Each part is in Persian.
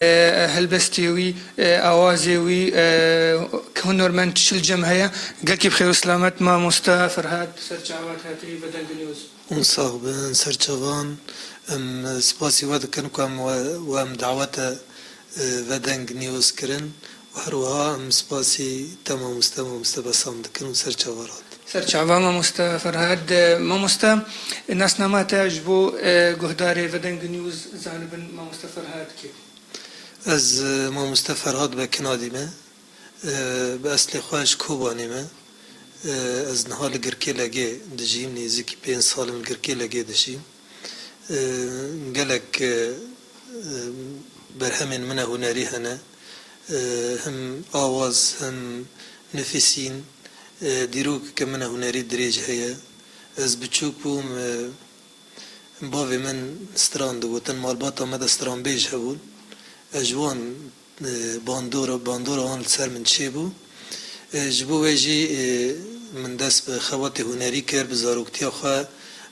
هلبستي وي اوازي وي هنرمند شل جمهية قلكي بخير وسلامت ما مصطفى فرهاد سرچاوات هاتي بدن نيوز مصاحب سرچوان ام سپاسی ود کن کم و ام دعوت ودنگ نیوز کرن و هروها ام سپاسی تمام مستبا سامد کن و سرچوارات سرچاوا ما مصطفى فرهاد ما مصطفى الناس نما تعجبو قهداري ودنگ نيوز زانبن ما مصطفى فرهاد كي از ما مصطفى فرهاد بکنادی ما به اصل خواهش کوبانی ما از نهال گرکی لگه دجیم نیزی 5 سال گرکی لگه دشیم گلک برهمن من هنری هنه هم آواز هم نفسین دیروک که من هنری دریج هیا از بچوک بوم باوی من ستران دو تن مالبات آمد ستران بیج هبول اجوان باندورا آن سر من چه بو جبو ویجی من دست به خوات هنری کر بزاروکتی خواه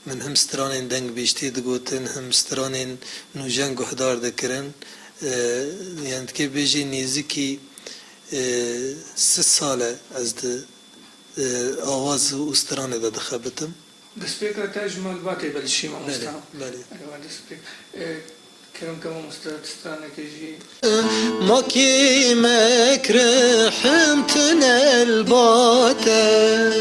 من هم سترانین دنگ بیشتی دگوتن هم سترانین نوجن گهدار دکرن یعنی که بیجی نیزی کی 3 ساله از آواز و سترانه ده دخبتم دسپیکر تاجمال باتی بلشی ما مصطفى بله كرم كما مستستانك يجي ما كي مكر حمتنا الباطل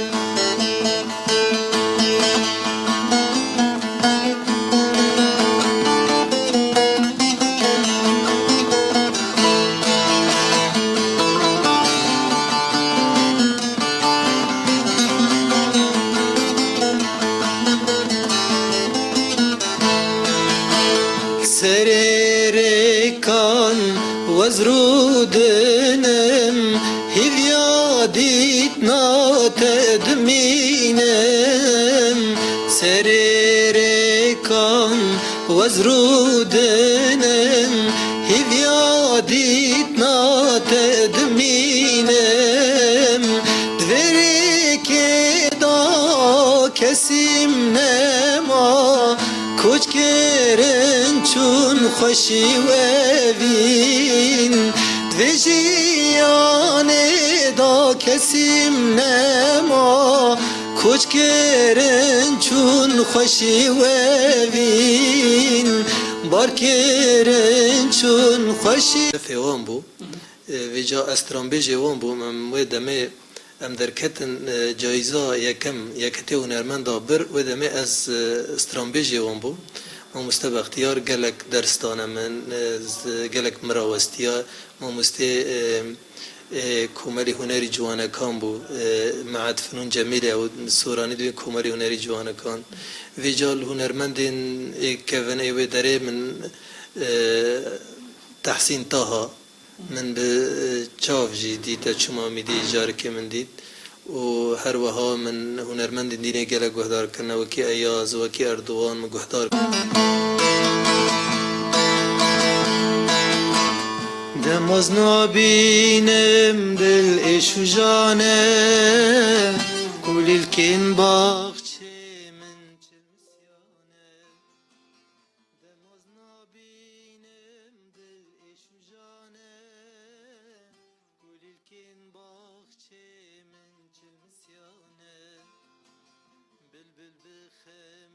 سريركان وزرودنم هفياديتنا تدمينم سريركان وزرودنم هفياديتنا تدمينم دفريك دا كسيم نما کوچ کرن چون خوشی و وین دویجیان دا کسیم نما کوچ کرن چون خوشی و وین بار کرن چون خوشی فیوان بو ویجا استران بیجی وان بو من دمه ام درکتن جایزه یکتی هنرمند بر و دمه از استرانبیجی وان بو ما مسته اختیار گلک درستانه من گلک مراوستیا ما مسته کومری هنری جوانه کان بو معد فنون جمیله و سورانی دوی کومری هنری جوانه کان ویجال هنرمندین کون ایوه داره من تحسین تاها من به چاف جی دیتا چما میدی جار که من دید و هر وها من هنرمند دینه گله گهدار کنه وکی ایاز وکی اردوان من گهدار دماز نابینم دل ایشو جانه کولیل کن باغچه من چلمسیانه دماز نابینم دل ایشو جانه کولیل کن باغچه من چلمسیانه بلبل بخم